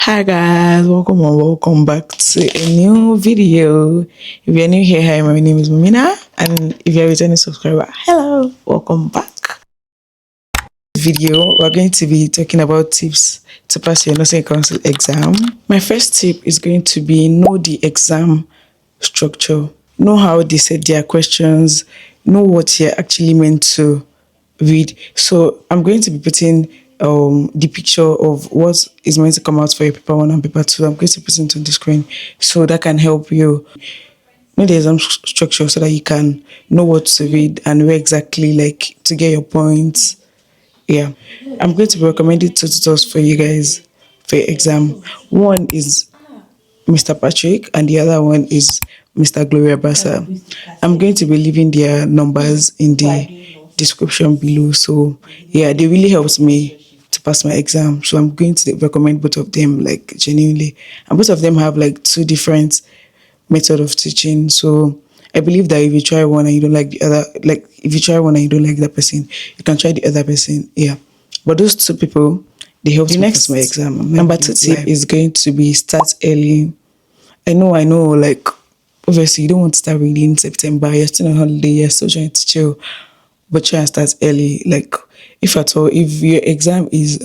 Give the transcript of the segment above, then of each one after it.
Hi guys, welcome and welcome back to a new video. If you're new here, hi, my name is Mumina, and if you're a returning subscriber, hello, welcome back. Video, we're going to be talking about tips to pass your nursing council exam. My first tip is going to be know the exam structure, know how they set their questions, know what you're actually meant to read. So I'm going to be putting the picture of what is meant to come out for your paper 1 and paper 2. I'm going to put it on the screen so that can help you know the exam structure so that you can know what to read and where exactly like to get your points. Yeah, I'm going to be recommending 2 tutors for you guys for your exam. One is Mr. Patrick and the other one is Mr. Gloria Bassa. I'm going to be leaving their numbers in the description below. So yeah, they really helped me to pass my exam. So I'm going to recommend both of them like genuinely. And both of them have like 2 different methods of teaching. So I believe that if you try one and you don't like the other, like if you try one and you don't like that person, you can try the other person. Yeah. But those 2 people, they helped me pass my exam. Number 2 tip is going to be start early. I know, like, obviously you don't want to start reading in September, you're still on holiday, you're still trying to chill, but try and start early. Like, if at all, if your exam is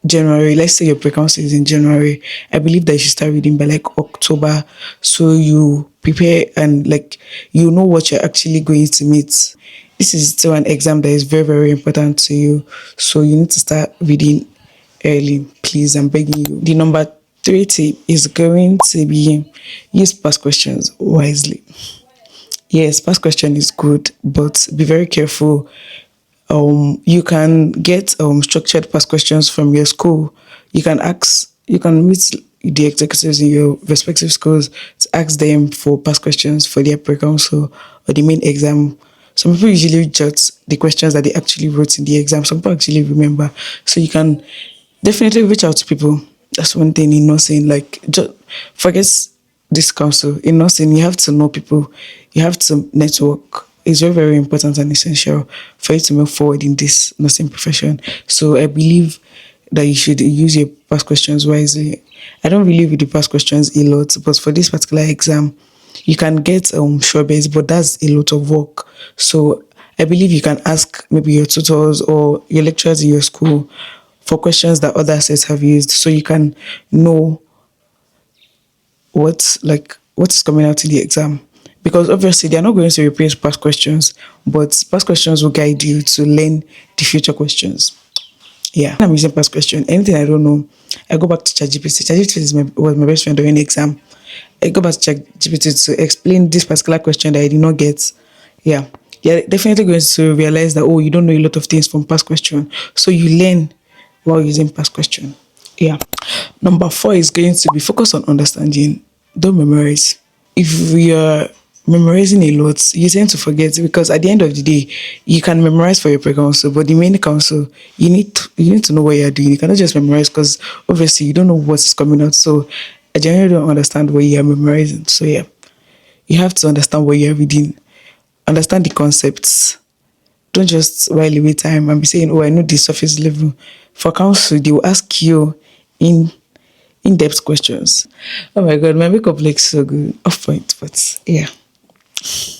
January, let's say your pre-council is in January, I believe that you should start reading by like October, so you prepare and like you know what you're actually going to meet. This is still an exam that is very, very important to you, so you need to start reading early, please. I'm begging you. The number 3 tip is going to be use past questions wisely. Yes, past question is good, but be very careful. You can get structured past questions from your school. You can meet the executives in your respective schools to ask them for past questions for their pre-council or the main exam. Some people usually jot the questions that they actually wrote in the exam. Some people actually remember. So you can definitely reach out to people. That's one thing in nursing. Like, just forget this council. In nursing, you have to know people. You have to network. It's very, very important and essential for you to move forward in this nursing profession. So I believe that you should use your past questions wisely. I don't really read the past questions a lot, but for this particular exam, you can get sure bets, but that's a lot of work. So I believe you can ask maybe your tutors or your lecturers in your school for questions that other sets have used, so you can know what is coming out in the exam. Because obviously they're not going to replace past questions, but past questions will guide you to learn the future questions. Yeah, I'm using past question. Anything I don't know, I go back to ChatGPT. ChatGPT was my best friend during the exam. I go back to ChatGPT to explain this particular question that I did not get. Yeah, you're definitely going to realize that, oh, you don't know a lot of things from past question. So you learn while using past question. Yeah. Number 4 is going to be focus on understanding. Don't memorize. If we are memorizing a lot, you tend to forget, because at the end of the day, you can memorize for your pre-council, but the main council, you need to know what you're doing. You cannot just memorize because obviously you don't know what's coming out. So I generally don't understand what you're memorizing. So yeah, you have to understand what you're reading, understand the concepts. Don't just while away time and be saying, oh, I know the surface level. For council, they will ask you in-depth questions. Oh my god, my makeup looks so good. Off point, but yeah.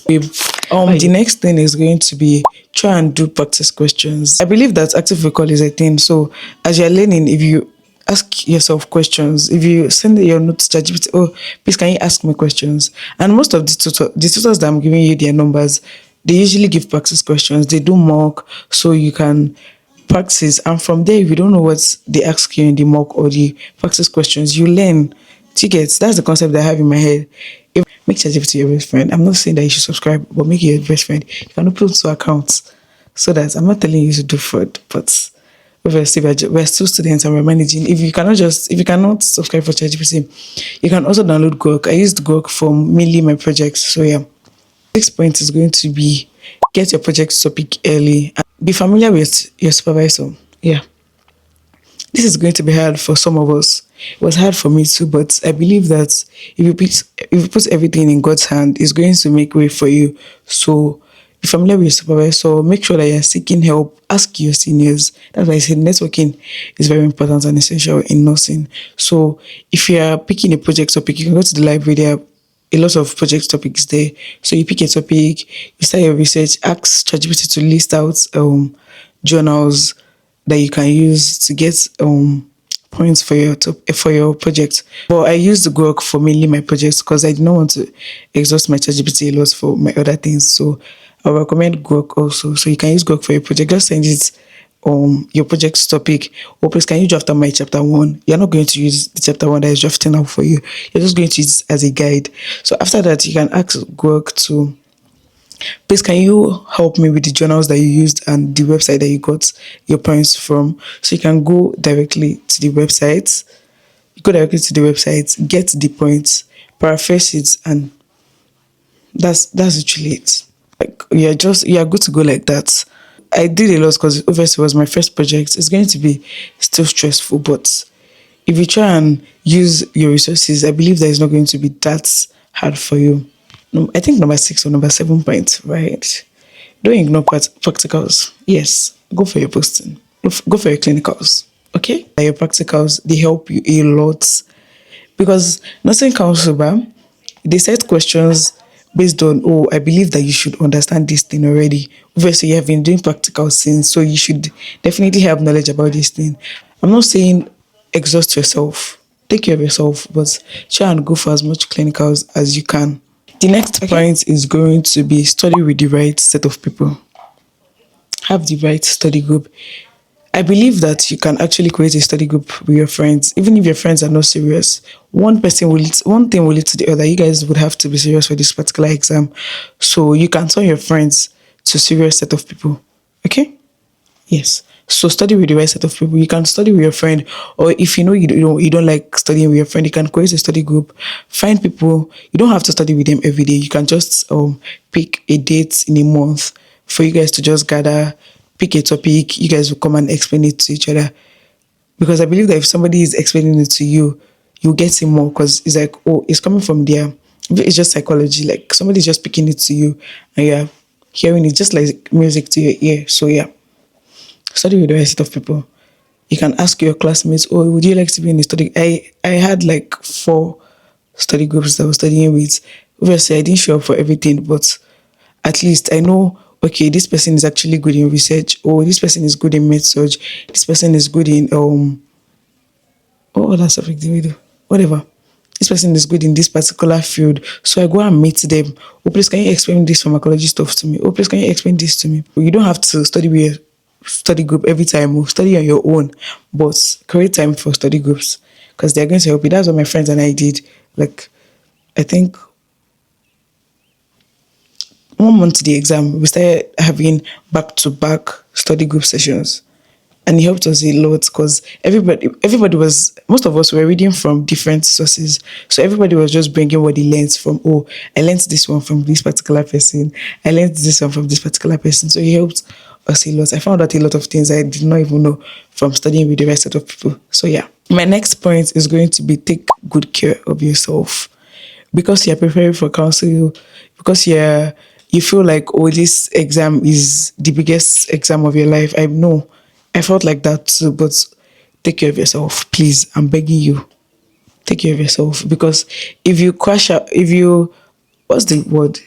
The next thing is going to be try and do practice questions. I believe that active recall is a thing. So as you're learning, if you ask yourself questions, if you send your notes to ChatGPT, oh, please can you ask me questions? And most of the tutors that I'm giving you their numbers, they usually give practice questions. They do mock, so you can practice. And from there, if you don't know what they ask you in the mock or the practice questions, you learn. Tickets. That's the concept that I have in my head. If make ChatGPT your best friend. I'm not saying that you should subscribe, but make it your best friend. You can open 2 accounts, so that I'm not telling you to do fraud, but obviously we're still students and we're managing. If you cannot subscribe for ChatGPT, you can also download Grok. I used Grok for mainly my projects. So yeah, 6 point is going to be get your project topic early and be familiar with your supervisor. Yeah. This is going to be hard for some of us. It was hard for me too, but I believe that if you put everything in God's hand, it's going to make way for you. So Be familiar with your supervisor. Make sure that you're seeking help. Ask your seniors. That's why I said networking is very important and essential in nursing. So if you are picking a project topic, you can go to the library. There are a lot of project topics there. So you pick a topic, you start your research, ask ChatGPT to list out journals that you can use to get points for for your project. But I use the Grok for mainly my projects because I do not want to exhaust my ChatGPT a lot for my other things. So I recommend Grok also. So you can use Grok for your project. Just send it your project's topic. Or please can you draft out my chapter one? You're not going to use the chapter one that is drafting out for you. You're just going to use it as a guide. So after that, you can ask Grok to please can you help me with the journals that you used and the website that you got your points from. So you can go directly to the website. You go directly to the website, get the points, paraphrase it, and that's literally it. Like you're good to go like that. I did a lot because obviously it was my first project. It's going to be still stressful, but if you try and use your resources, I believe that it's not going to be that hard for you. I think number 6 or number 7 point, right? Don't ignore practicals. Yes, go for your posting. Go for your clinicals. Okay? Your practicals, they help you a lot because nothing comes over. They set questions based on, oh, I believe that you should understand this thing already. Obviously, you have been doing practical since, so you should definitely have knowledge about this thing. I'm not saying exhaust yourself. Take care of yourself, but try and go for as much clinicals as you can. The next point is going to be study with the right set of people. Have the right study group. I believe that you can actually create a study group with your friends, even if your friends are not serious. One thing will lead to the other. You guys would have to be serious for this particular exam, so you can turn your friends to serious set of people. Okay? Yes. So study with the right set of people. You can study with your friend, or if you know you don't like studying with your friend, you can create a study group. Find people. You don't have to study with them every day. You can just pick a date in a month for you guys to just gather, pick a topic. You guys will come and explain it to each other. Because I believe that if somebody is explaining it to you, you get it more because it's like, oh, it's coming from there. It's just psychology. Like somebody's just picking it to you and you're hearing it just like music to your ear. So yeah. Study with the right set of people. You can ask your classmates, oh, would you like to be in a study? I had like 4 study groups that I was studying with. Obviously, I didn't show up for everything, but at least I know, okay, this person is actually good in research, or this person is good in med surg, this person is good in what other subject do we do? Whatever. This person is good in this particular field. So I go and meet them. Oh, please, can you explain this pharmacology stuff to me? Oh, please, can you explain this to me? You don't have to study with a study group every time. Or study on your own. But create time for study groups because they're going to help you. That's what my friends and I did. Like, I think 1 month to the exam, we started having back-to-back study group sessions. And it helped us a lot because everybody was, most of us were reading from different sources. So everybody was just bringing what he learned from, oh, I learned this one from this particular person. I learned this one from this particular person. So it helped us a lot. I found out a lot of things I did not even know from studying with the right set of people. So yeah. My next point is going to be take good care of yourself. Because you're preparing for council, because you feel like, oh, this exam is the biggest exam of your life. I know. I felt like that too, but take care of yourself, please. I'm begging you. Take care of yourself because if you crash out, what's the word?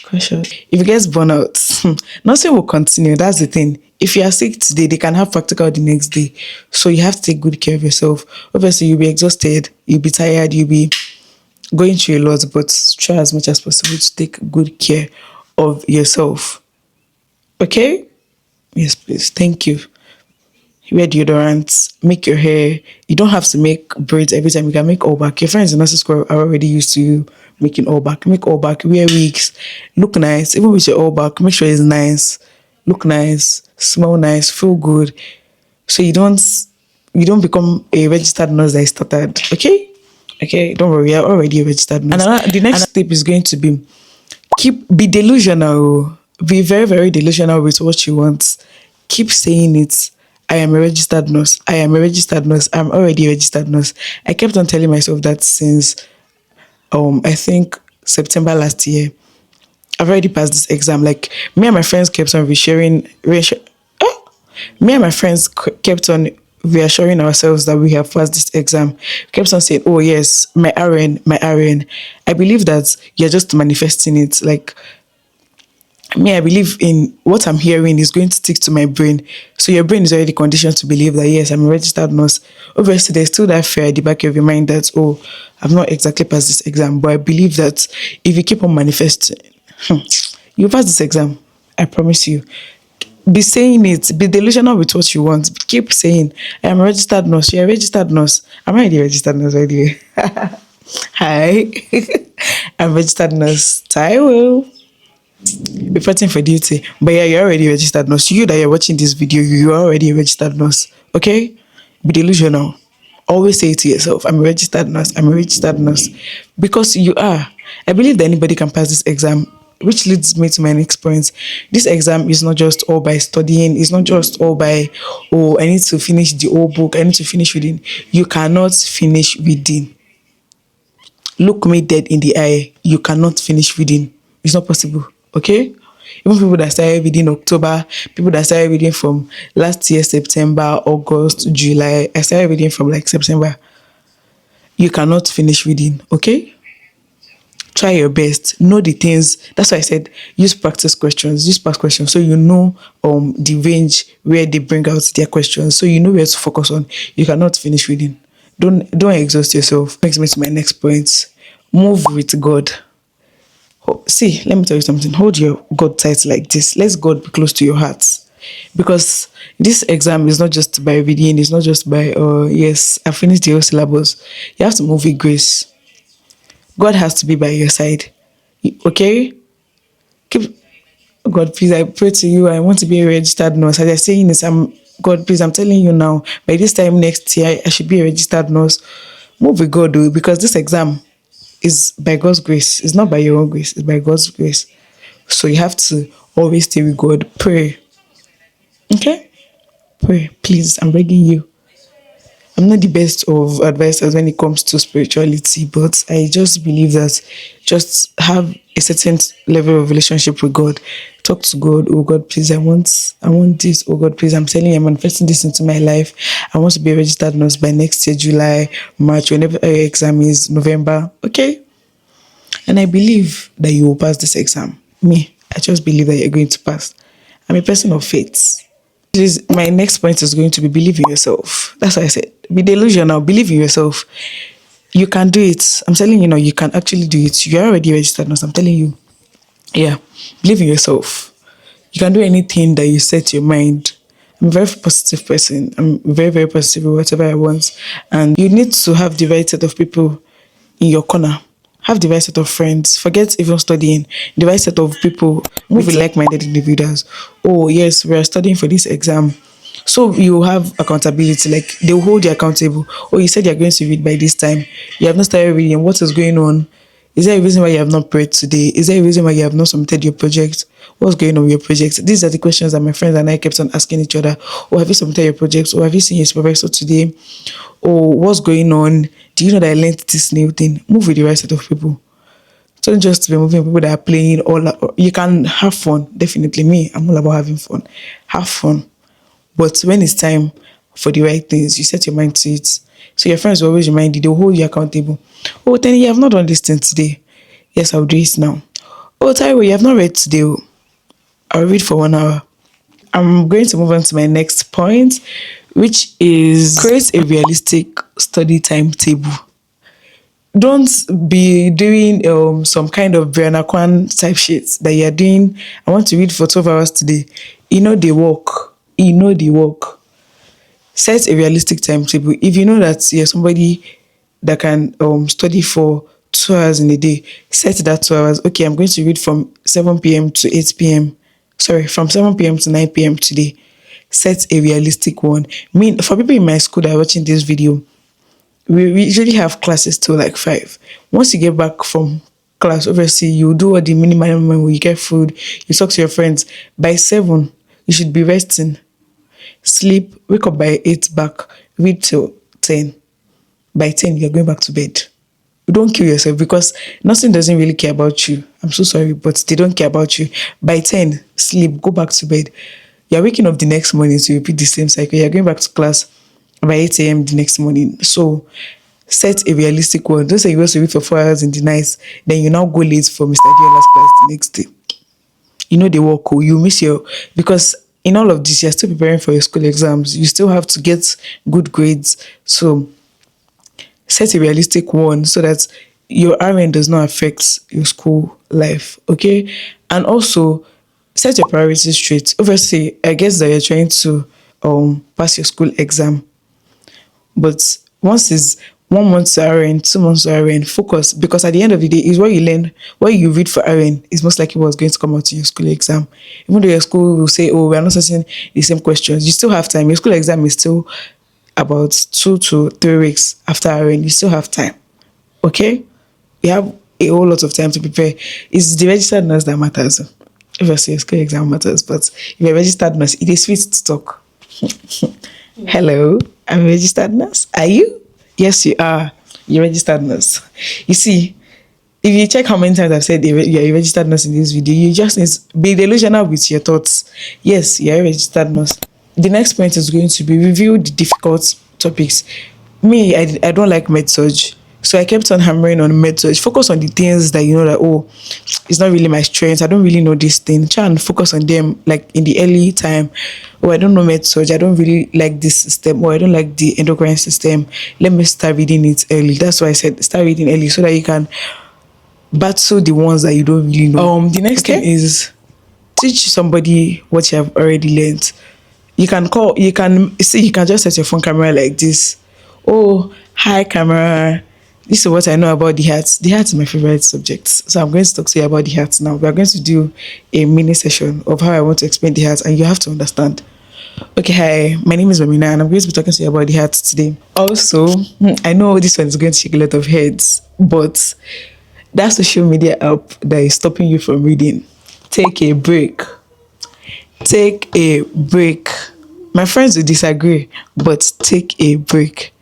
Crash out. If you get burnout, nothing will continue. That's the thing. If you are sick today, they can have practical the next day. So you have to take good care of yourself. Obviously, you'll be exhausted, you'll be tired, you'll be going through a lot, but try as much as possible to take good care of yourself. Okay? Yes, please. Thank you. Wear deodorant, make your hair. You don't have to make braids every time. You can make all back. Your friends in nursery school are already used to you making all back. Make all back, wear wigs, look nice. Even with your all back, make sure it's nice, look nice, smell nice, feel good. So you don't become a registered nurse that is started. Okay? Okay, don't worry, you're already a registered nurse. And the next step is going to be be delusional. Be very, very delusional with what you want. Keep saying it. I am a registered nurse. I am a registered nurse. I'm already a registered nurse. I kept on telling myself that since I think September last year. I've already passed this exam. Like me and my friends kept on me and my friends kept on reassuring ourselves that we have passed this exam. We kept on saying, "Oh yes, my RN, my RN." I believe that you're just manifesting it. Like me, I believe in what I'm hearing is going to stick to my brain. So your brain is already conditioned to believe that yes, I'm a registered nurse. Obviously, there's still that fear at the back of your mind that oh, I've not exactly passed this exam, but I believe that if you keep on manifesting, you pass this exam. I promise you. Be saying it, be delusional with what you want. Keep saying, I am a registered nurse. You're a registered nurse. I'm already a registered nurse, by the way. Hi. I'm registered nurse Taiwo. Reporting for duty. But yeah, you're already a registered nurse. You that you're watching this video, you're already a registered nurse. Okay? Be delusional. Always say it to yourself, I'm a registered nurse. I'm a registered nurse. Because you are. I believe that anybody can pass this exam. Which leads me to my next point. This exam is not just all by studying. It's not just all by, oh, I need to finish the whole book. I need to finish reading. You cannot finish reading. Look me dead in the eye. You cannot finish reading. It's not possible. Okay? Even people that started reading October, people that started reading from last year, September, August, July. I started reading from like September. You cannot finish reading. Okay? Try your best. Know the things. That's why I said use practice questions. Use past questions so you know the range where they bring out their questions. So you know where to focus on. You cannot finish reading. Don't exhaust yourself. Brings me to my next point. Move with God. See, let me tell you something. Hold your God tight like this. Let God be close to your heart. Because this exam is not just by reading, it's not just by yes, I finished the whole syllabus. You have to move with grace. God has to be by your side. Okay? Keep God, please, I pray to you. I want to be a registered nurse. As they're saying this, God, please, I'm telling you now, by this time next year, I should be a registered nurse. Move with God, though, because this exam is by God's grace. It's not by your own grace, it's by God's grace. So you have to always stay with God. Pray. Okay? Pray. Please, I'm begging you. I'm not the best of advisors when it comes to spirituality, but I just believe that just have a certain level of relationship with God. Talk to God. Oh God, please, I want this. Oh God, please, I'm telling you, I'm manifesting this into my life. I want to be a registered nurse by next year, July, March, whenever your exam is, November. Okay? And I believe that you will pass this exam. Me, I just believe that you're going to pass. I'm a person of faith. My next point is going to be believe in yourself. That's what I said. Be delusional. Believe in yourself. You can do it. I'm telling you now, you can actually do it. You're already registered nurse. I'm telling you. Yeah. Believe in yourself. You can do anything that you set your mind. I'm a very positive person. I'm very, very positive with whatever I want. And you need to have the right set of people in your corner. Have the right set of friends. Forget even studying. The right set of people. Move with like-minded individuals. Oh, yes, we are studying for this exam. So you have accountability. Like, they'll hold you accountable. Oh, you said you're going to read by this time. You have not started reading. What is going on? Is there a reason why you have not prayed today? Is there a reason why you have not submitted your project? What's going on with your project? These are the questions that my friends and I kept on asking each other. Oh, have you submitted your project? Or have you seen your supervisor today? Or what's going on? Do you know that I learned this new thing? Move with the right set of people. Don't just be moving with people that are playing all. You can have fun. Definitely. Me, I'm all about having fun. Have fun. But when it's time for the right things, you set your mind to it. So your friends will always remind you, they'll hold you accountable. Oh, then you have not done this thing today. Yes, I'll do it now. Oh, Taiwo, you have not read today. I'll read for 1 hour. I'm going to move on to my next point, which is create a realistic study timetable. Don't be doing some kind of Brianna Kwan type shit that you're doing. I want to read for 12 hours today. You know they work. You know they work. Set a realistic timetable. If you know that you're somebody that can study for 2 hours in a day, set that 2 hours. Okay, I'm going to read from 7 p.m. to 8 p.m. Sorry, from 7 p.m. to 9 p.m. today. Set a realistic one. For people in my school that are watching this video, we usually have classes till like 5. Once you get back from class, obviously you do all the minimum when you get food, you talk to your friends. By 7, you should be resting. Sleep, wake up by 8 back, read till 10. By 10, you're going back to bed. You don't kill yourself because nothing doesn't really care about you. I'm so sorry, but they don't care about you. By 10, sleep, go back to bed. You're waking up the next morning to repeat the same cycle. You're going back to class by 8 a.m. the next morning. So set a realistic one. Don't say you want to read for 4 hours in the night, then you now go late for Mr. Diola's class the next day. You know they work, oh, you miss your, because in all of this, you're still preparing for your school exams. You still have to get good grades. So set a realistic one so that your RN does not affect your school life. Okay. And also set your priorities straight. Obviously, I guess that you're trying to pass your school exam, but once it's 1 month to RN, 2 months to RN, focus, because at the end of the day, is what you learn, what you read for RN is most likely what's going to come out in your school exam. Even though your school will say, oh, we're not asking the same questions, you still have time. Your school exam is still about 2 to 3 weeks after RN. You still have time. Okay? You have a whole lot of time to prepare. It's the registered nurse that matters. Obviously, your school exam matters, but if you're a registered nurse, it is sweet to talk. Hello, I'm a registered nurse. Are you? Yes, you are. You're a registered nurse. You see, if you check how many times I've said you're a registered nurse in this video, you just need to be delusional with your thoughts. Yes, you're a registered nurse. The next point is going to be review the difficult topics. Me, I don't like med surg. So I kept on hammering on med surg. Focus on the things that you know that, oh, it's not really my strength. I don't really know this thing. Try and focus on them like in the early time. Oh, I don't know med surg. I don't really like this system. Or I don't like the endocrine system. Let me start reading it early. That's why I said start reading early so that you can battle the ones that you don't really know. The next thing is teach somebody what you have already learned. You can just set your phone camera like this. Oh, hi camera. This is what I know about the heart. The heart is my favorite subject. So I'm going to talk to you about the heart now. We are going to do a mini session of how I want to explain the heart, and you have to understand. Okay, hi, my name is Mamina, and I'm going to be talking to you about the heart today. Also, I know this one is going to shake a lot of heads, but that social media app that is stopping you from reading, take a break. Take a break. My friends will disagree, but take a break.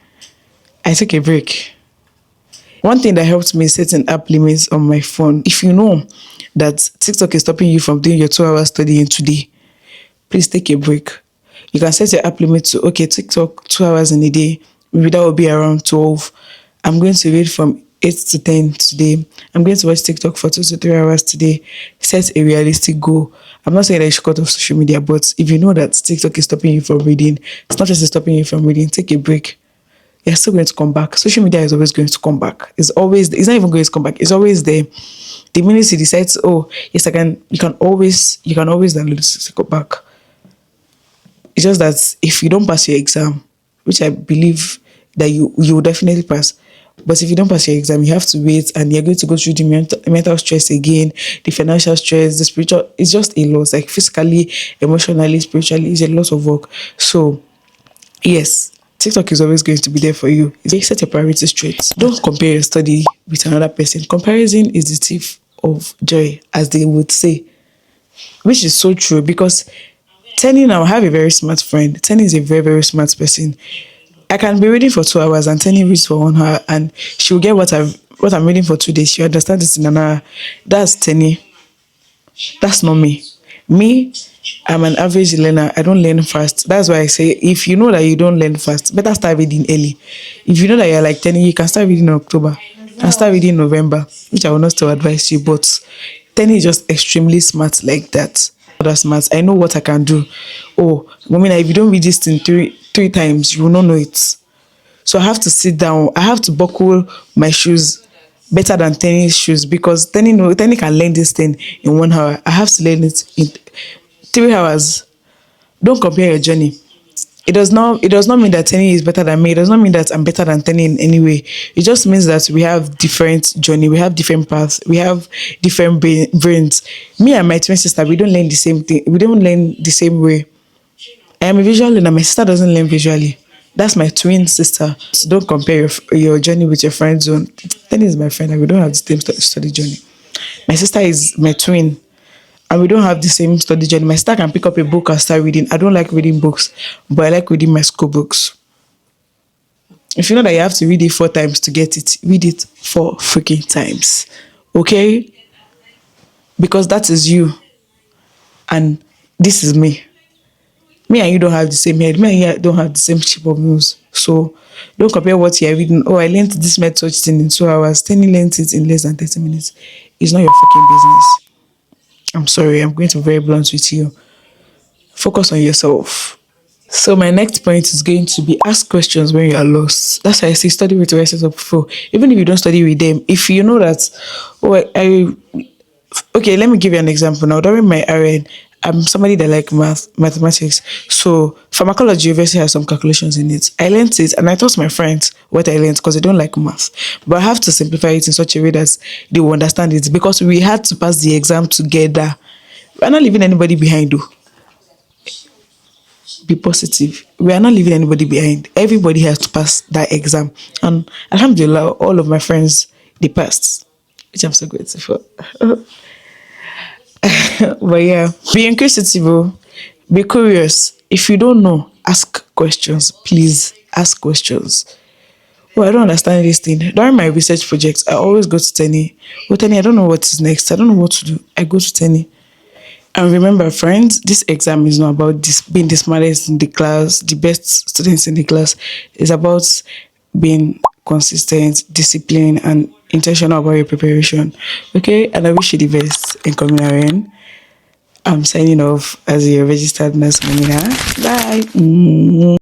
I took a break. One thing that helped me is setting app limits on my phone. If you know that TikTok is stopping you from doing your 2 hours studying today, please take a break. You can set your app limit to, okay, TikTok 2 hours in a day. Maybe that will be around 12. I'm going to read from 8 to 10 today. I'm going to watch TikTok for 2 to 3 hours today. Set a realistic goal. I'm not saying that you should cut off social media, but if you know that TikTok is stopping you from reading, it's not just stopping you from reading, take a break. You're still going to come back. Social media is always going to come back. It's not even going to come back. It's always there. The minute you decide, oh, yes, you can always download it to go back. It's just that if you don't pass your exam, which I believe that you will definitely pass, but if you don't pass your exam, you have to wait, and you're going to go through the mental stress again, the financial stress, the spiritual. It's just a lot, like physically, emotionally, spiritually. It's a lot of work. So, yes, TikTok is always going to be there for you. Set your priorities straight. Don't compare your study with another person. Comparison is the thief of joy, as they would say, which is so true, because Tenny now, I have a very smart friend. Tenny is a very, very smart person. I can be reading for 2 hours and Tenny reads for 1 hour, and she'll get what I'm reading for 2 days. She understands it in an hour. That's Tenny. That's not me. Me, I'm an average learner. I don't learn fast. That's why I say, if you know that you don't learn fast, better start reading early. If you know that you're like Tenny, you can start reading in October and start reading in November, which I will not still advise you. But Tenny is just extremely smart like that. Other smart. I know what I can do. Oh, Momina, if you don't read this thing three times, you will not know it. So I have to sit down. I have to buckle my shoes better than Tenny's shoes, because Tenny can learn this thing in 1 hour. I have to learn it in 3 hours. Don't compare your journey. It does not mean that Tenny is better than me. It does not mean that I'm better than Tenny in any way. It just means that we have different journey. We have different paths. We have different brains. Me and my twin sister, we don't learn the same thing. We don't learn the same way. I am a visual learner. My sister doesn't learn visually. That's my twin sister. So don't compare your journey with your friend's own. Tenny is my friend, and we don't have the same study journey. My sister is my twin, and we don't have the same study journey. My sister can pick up a book and start reading. I don't like reading books, but I like reading my school books. If you know that you have to read it 4 times to get it, read it 4 freaking times. Okay? because that is you and this is me. Me and you don't have the same head. Me and you don't have the same shape of nose. So don't compare what you're reading. Oh, I learned this method thing in 2 hours. Tenny learned it in less than 30 minutes. It's not your fucking business. I'm sorry. I'm going to be very blunt with you. Focus on yourself. So my next point is going to be ask questions when you are lost. That's why I say study with your set up before. Even if you don't study with them, if you know that, oh, okay, let me give you an example. Now, during my RN, I'm somebody that like mathematics. So pharmacology obviously has some calculations in it. I learned it and I taught my friends what I learned because they don't like math. But I have to simplify it in such a way that they will understand it because we had to pass the exam together. We're not leaving anybody behind though. Be positive. We are not leaving anybody behind. Everybody has to pass that exam. And alhamdulillah, all of my friends, they passed, which I'm so grateful for. But yeah, be inquisitive, oh. Be curious. If you don't know, ask questions. Please ask questions. Oh, I don't understand this thing. During my research projects, I always go to Tenny. Oh, Tenny, I don't know what is next. I don't know what to do. I go to Tenny. And remember, friends, this exam is not about this being the smartest in the class, the best students in the class. It's about being consistent, disciplined, and intentional about your preparation. Okay, and I wish you the best in coming around. I'm signing off as your registered nurse, Mumina. Bye.